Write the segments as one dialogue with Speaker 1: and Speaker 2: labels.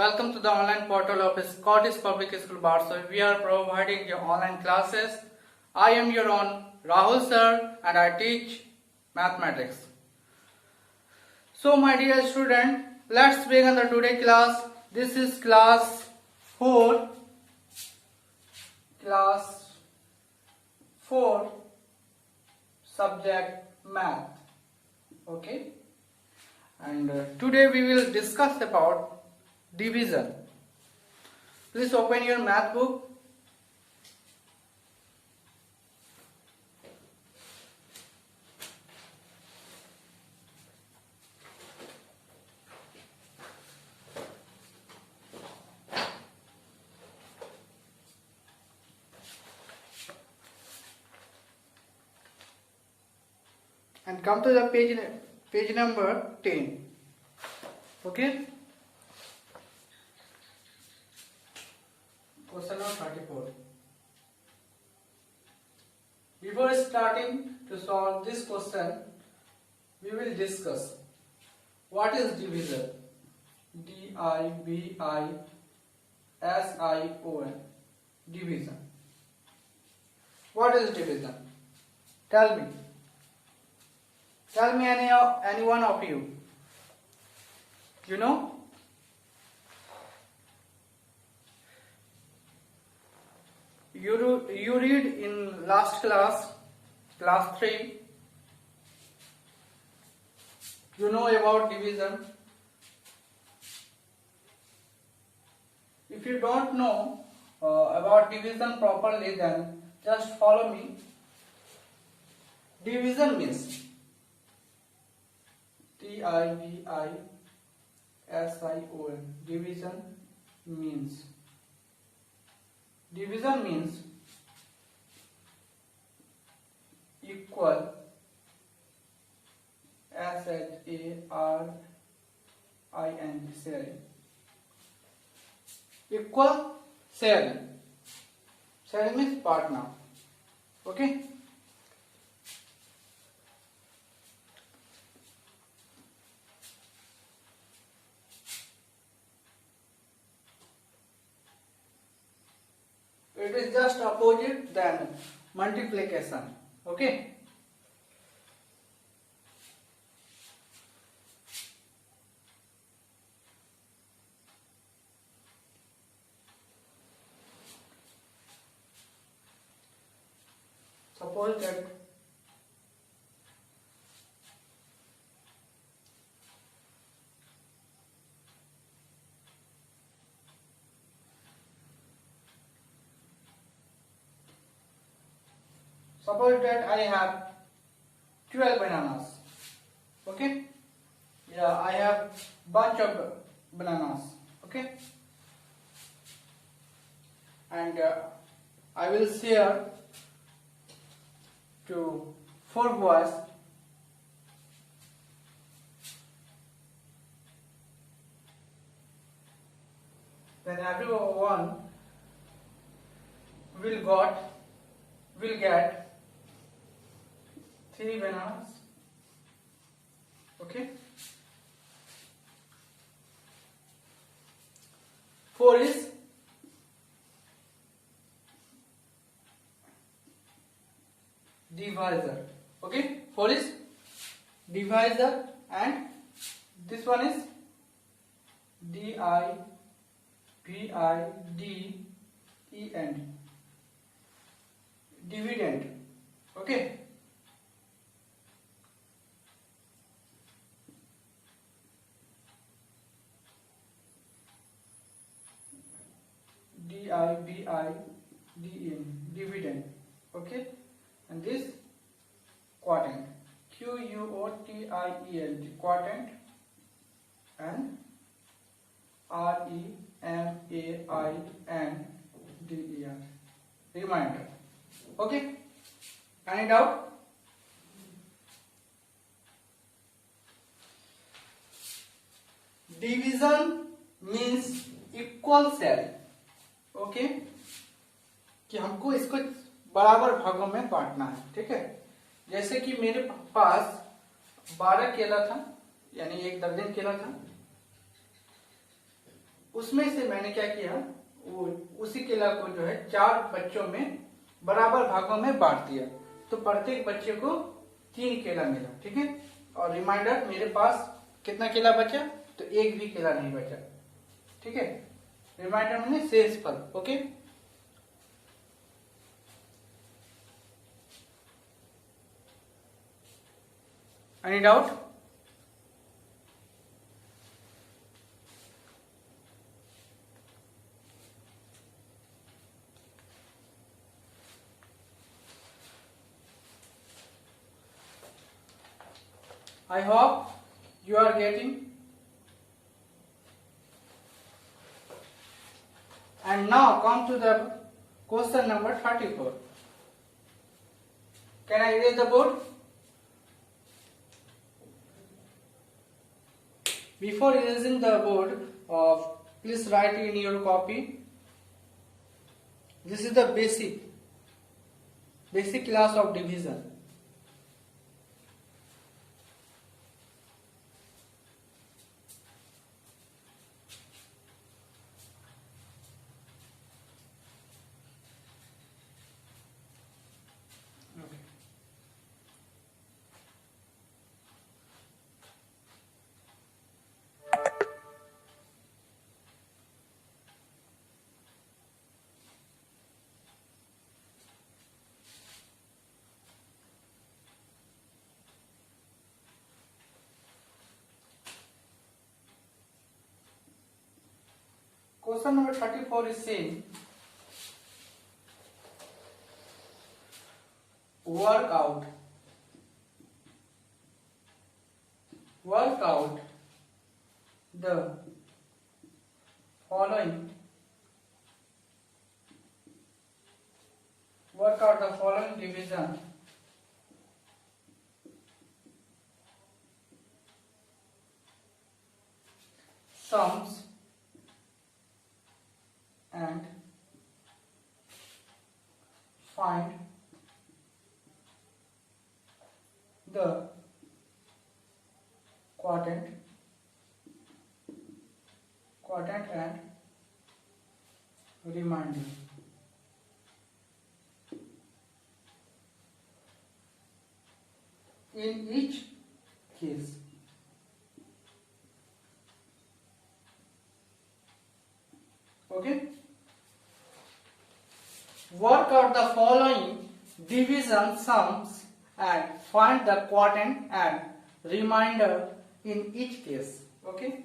Speaker 1: Welcome to the online portal of Scottish Public School Barso. We are providing your online classes. I am your own Rahul sir and I teach mathematics. So my dear student, let's begin the today class. This is class 4. Class 4 subject math. Okay. And today we will discuss about division. Please open your math book. And come to the page number 10. Okay. Question number 34. Before starting to solve this question, we will discuss what is division. D-I-V-I-S-I-O-N. Division. What is division? Tell me. Tell me any one of you. You know? You read in last class 3, you know about division. If you don't know about division properly, then just follow me. Division means D-I-V-I-S-I-O-N. Division means equal, S-H-A-R-I-N-G, sharing. Equal sharing. Sharing means partner. Okay. It is just opposite than multiplication. Okay. Suppose that I have 12 bananas. Okay. Yeah, I have bunch of bananas. Okay. And I will share to 4 boys. Then everyone will get 3 bananas. Okay. 4 is divisor. Okay. 4 is divisor and this one is D-I-V-I-D-E-N. Dividend. Okay. D-I-V-I-D-E-N. Dividend. Okay. And this quotient. Q-U-O-T-I-E-N. Quotient. And R-E-M-A-I-N-D-E-R. Reminder. Okay. Any doubt? Division means equal sharing. Okay कि हमको इसको बराबर भागों में बांटना है. ठीक है. जैसे कि मेरे पास 12 केला था, यानी 1 दर्जन केला था. उसमें से मैंने क्या किया, वो उसी केला को जो है 4 बच्चों में बराबर भागों में बांट दिया, तो प्रत्येक बच्चे को 3 केला मिला, ठीक है। और रिमाइंडर मेरे पास कितना केला बचा, तो एक भी केला नहीं बचा, ठीक है। रिमाइंडर मैंने शेष फल, okay. Any doubt? I hope you are getting. And now come to the question number 34. Can I erase the board? Before erasing the board, please write in your copy. This is the basic class of division. Question number 34 is saying, work out the following division sums and find the quotient and remainder. In each case, okay. Work out the following division sums and find the quotient and remainder in each case. Okay.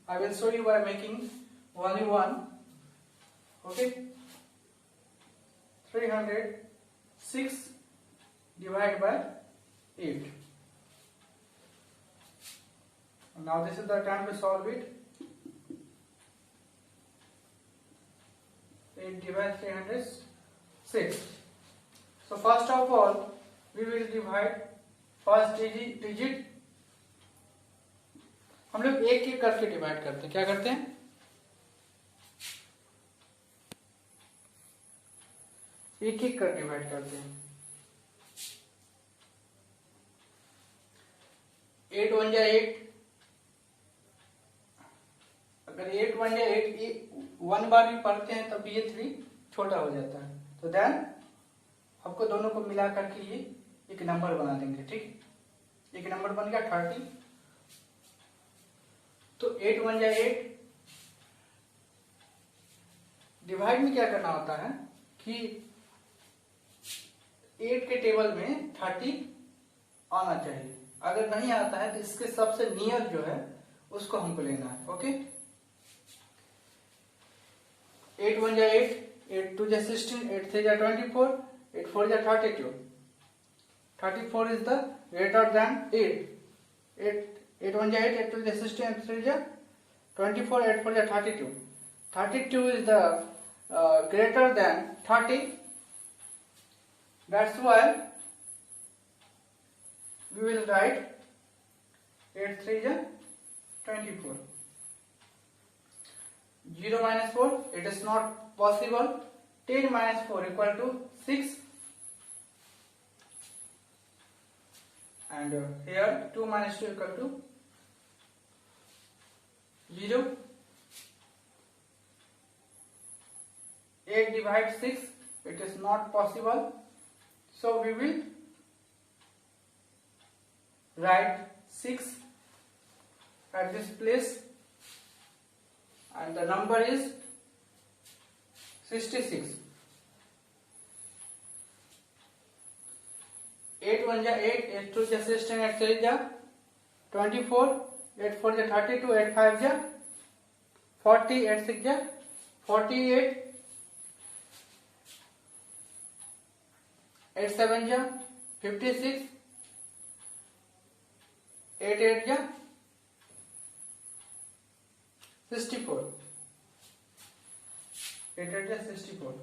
Speaker 1: I will show you by making only one. Okay. 306 divided by 8. Now this is the time to solve it. 8 divided 306. So first of all, we will divide first digit. हम लोग एक एक करके divide करते हैं। क्या करते हैं? एक एक कर डिवाइड करते हैं। 8 1 जा 8, अगर 8 1 जा 8 1 बार भी पढ़ते हैं तब ये 3 छोटा हो जाता है, तो देन आपको दोनों को मिला करके ये एक नंबर बना देंगे, ठीक। एक नंबर बन गया 30। तो 8 1 जा 8, डिवाइड में क्या करना होता है कि 8 के टेबल में 30 आना चाहिए। अगर नहीं आता है तो इसके सबसे नियर जो है उसको हमको लेना है। ओके, 8 1 जा 8, 8 2 जा 16, 8 3 जा 24, 8 4 जा 32। 34 is the greater than 8. 8 1 जा 8, 8 2 जा 16, 8 3 जा 24, 8 4 जा 32। 32 is the greater than 30. That's why we will write 8 3 जा 24. 0 minus 4, it is not possible. 10 minus 4 equal to 6. And here 2 minus 2 equal to 0. 8 divide 6, it is not possible. So we will write 6 at this place, and the number is 66. 8 1 ja 8, 8 2 ja 16, 8 3 ja 24, 8 4 ja 32, 8 5 ja 40, 8 6 ja 48, 8 7 ja 56, 8 8 ja 64, 8 8 ja 64.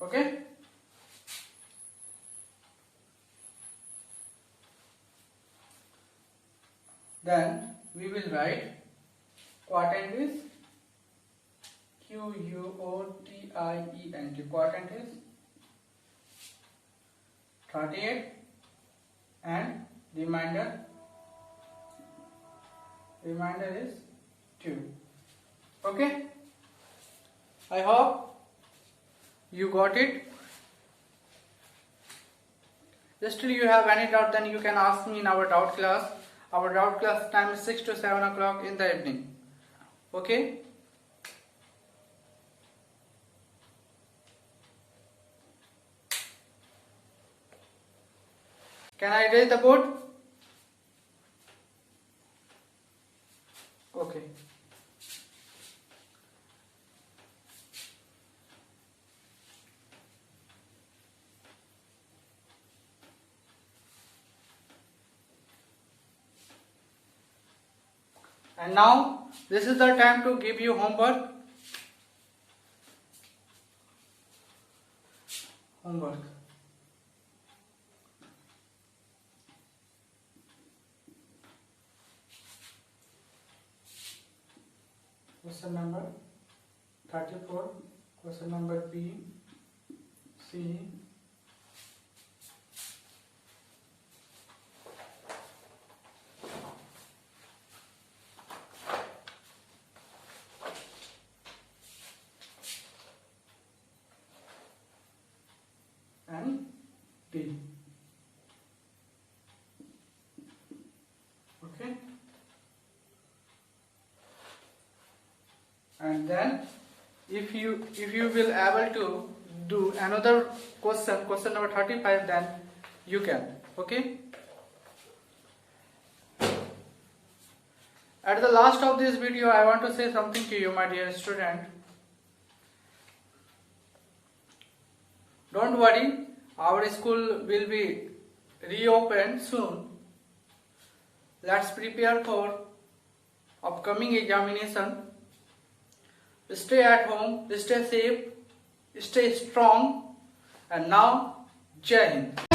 Speaker 1: Okay. Then we will write quotient is Quotient. Quotient is 38 and remainder is 2. Okay. I hope you got it. If still you have any doubt, then you can ask me in our doubt class. Our doubt class time is 6 to 7 o'clock in the evening. Okay. Can I erase the board? Okay. And now this is the time to give you homework. Question number 34, question number B, C, and D. Okay. And then if you will able to do another question number 35, then you can. Okay. At the last of this video, I want to say something to you, my dear student. Don't worry, our school will be reopened soon. Let's prepare for upcoming examination. Stay at home, stay safe, stay strong, and now, Jai Hind.